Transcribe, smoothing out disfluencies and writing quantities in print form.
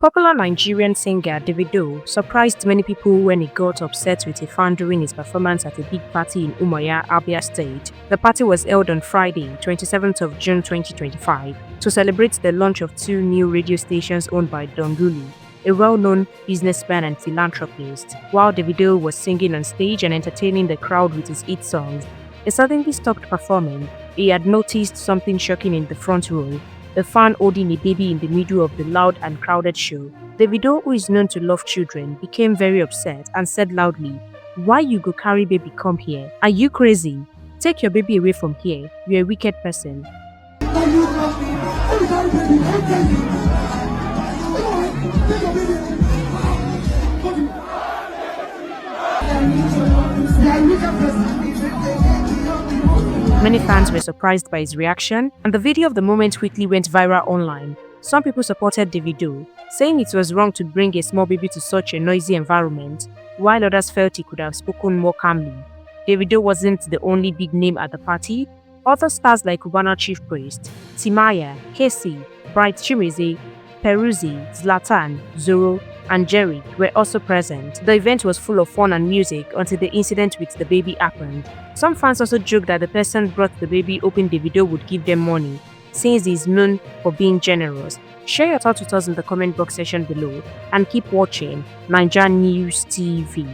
Popular Nigerian singer Davido surprised many people when he got upset with a fan during his performance at a big party in Umuahia, Abia State. The party was held on Friday, 27th of June 2025, to celebrate the launch of two new radio stations owned by Angrily, a well-known businessman and philanthropist. While Davido was singing on stage and entertaining the crowd with his hit songs, he suddenly stopped performing. He had noticed something shocking in the front row: a fan holding a baby in the middle of the loud and crowded show. Davido, who is known to love children, became very upset and said loudly, "Why you go carry baby come here? Are you crazy? Take your baby away from here. You're a wicked person." Many fans were surprised by his reaction, and the video of the moment quickly went viral online. Some people supported Davido, saying it was wrong to bring a small baby to such a noisy environment, while others felt he could have spoken more calmly. Davido wasn't the only big name at the party. Other stars like Cubana Chief Priest, Timaya, Casey, Bright Chimeze, Peruzzi, Zlatan, Zoro, and Jerry were also present. The event was full of fun and music until the incident with the baby happened. Some fans also joked that the person brought the baby hoping Davido would give them money, since he is known for being generous. Share your thoughts with us in the comment box section below and keep watching NaijaNews TV.